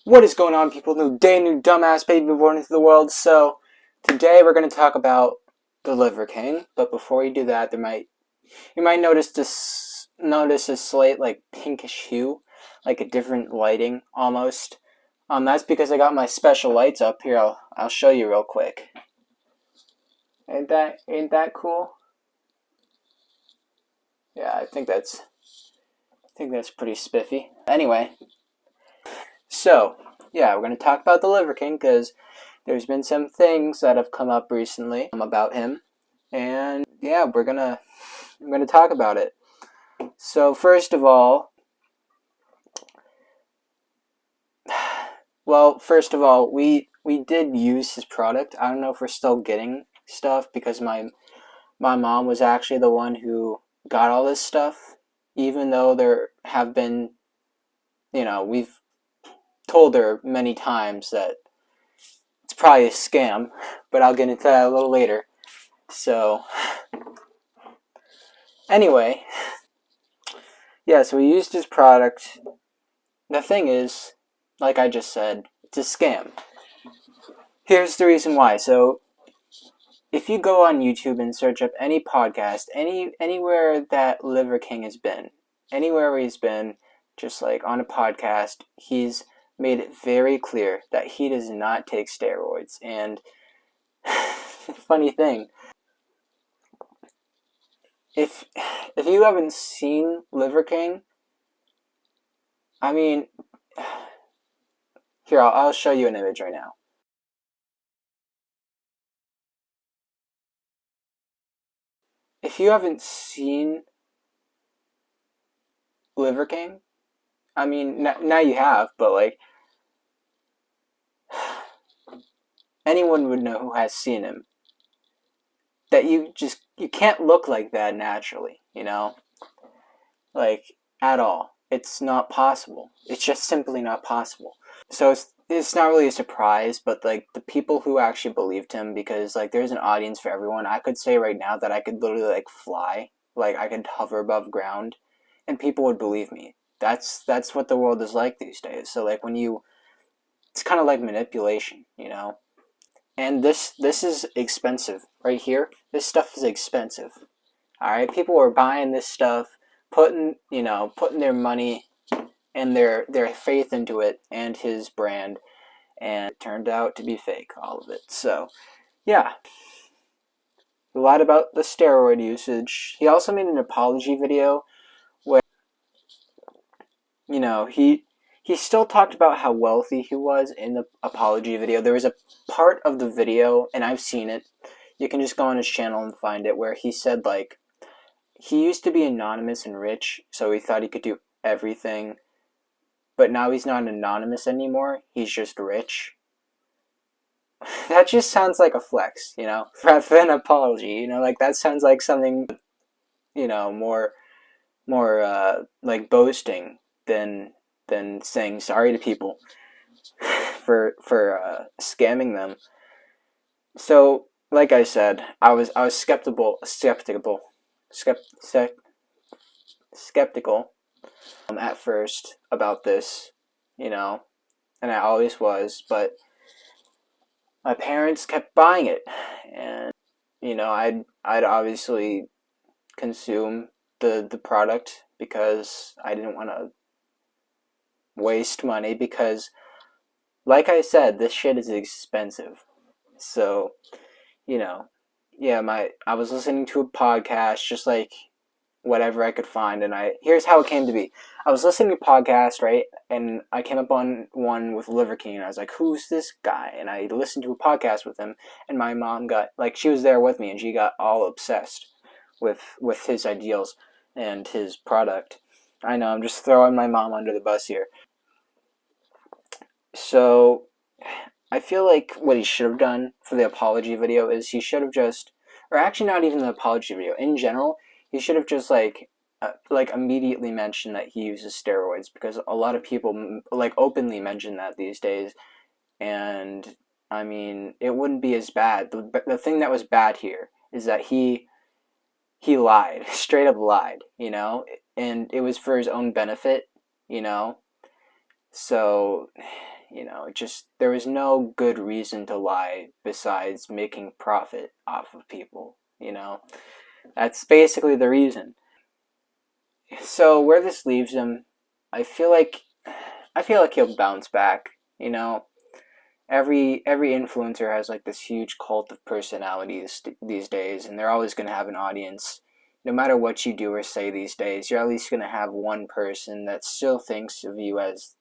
What is going on, people? New day, new dumbass baby born into the world. So, today we're going to talk about the Liver King. But before we do that, you might notice a slight pinkish hue, like a different lighting almost. That's because I got my special lights up here. I'll show you real quick. Ain't that cool? Yeah, I think that's pretty spiffy. Anyway. So, yeah, we're going to talk about the Liver King because there's been some things that have come up recently about him. And yeah, we're going to talk about it. So, first of all, we did use his product. I don't know if we're still getting stuff because my mom was actually the one who got all this stuff, even though there have been, we've told her many times that it's probably a scam, but I'll get into that a little later. So, anyway, yeah, so we used his product. The thing is, like I just said, it's a scam. Here's the reason why. So, if you go on YouTube and search up any podcast, anywhere that Liver King has been, anywhere where he's been, just like on a podcast, he's made it very clear that he does not take steroids. And funny thing, if you haven't seen Liver King, I mean, here, I'll show you an image right now. If you haven't seen Liver King, I mean, now you have, but like, anyone would know who has seen him. That you can't look like that naturally, like, at all. It's not possible. It's just simply not possible. So it's not really a surprise, but like the people who actually believed him, because like there's an audience for everyone. I could say right now that I could literally like fly, like I could hover above ground, and people would believe me. That's what the world is like these days. So like it's kind of like manipulation, And this is expensive right here. This stuff is expensive. All right, people were buying this stuff, putting their money and their faith into it and his brand, and it turned out to be fake, all of it. So, yeah. He lied about the steroid usage. He also made an apology video where, he still talked about how wealthy he was in the apology video. There was a part of the video, and I've seen it. You can just go on his channel and find it, where he said, like, he used to be anonymous and rich, so he thought he could do everything. But now he's not anonymous anymore. He's just rich. That just sounds like a flex, rather than an apology. Like that sounds like something, more like boasting than saying sorry to people for scamming them. So, like I said, I was skeptical at first about this, and I always was, but my parents kept buying it, and I'd obviously consume the product because I didn't want to waste money, because like I said, this shit is expensive. So, yeah, I was listening to a podcast, just like whatever I could find, and here's how it came to be. I was listening to a podcast, right, and I came up on one with Liver King, and I was like, who's this guy? And I listened to a podcast with him, and my mom got, like, she was there with me, and she got all obsessed with his ideals and his product. I know, I'm just throwing my mom under the bus here. So, I feel like what he should have done for the apology video is he should have just, or actually not even the apology video, in general, he should have just like immediately mentioned that he uses steroids, because a lot of people like openly mention that these days, and I mean, it wouldn't be as bad. The thing that was bad here is that he lied, straight up lied, and it was for his own benefit, So, There was no good reason to lie besides making profit off of people. That's basically the reason. So where this leaves him, I feel like he'll bounce back. Every influencer has like this huge cult of personalities these days, and they're always going to have an audience. No matter what you do or say these days, you're at least going to have one person that still thinks of you as,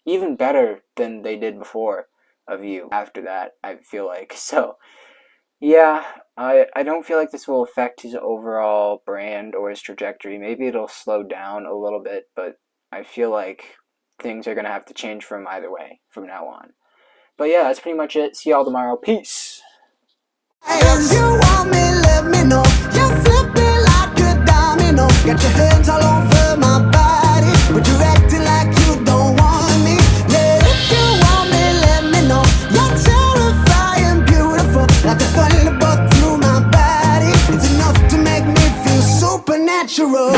even better than they did before of you after that, I feel like. So, yeah, I don't feel like this will affect his overall brand or his trajectory. Maybe it'll slow down a little bit, but I feel like things are going to have to change for him either way from now on. But yeah, that's pretty much it. See y'all tomorrow. Peace. If you want me, let me know. You're flipping like a domino. Got your hands all over my body, but you're acting like you don't want me. Yeah, if you want me, let me know. You're terrifying, beautiful, like a thunderbolt through my body. It's enough to make me feel supernatural.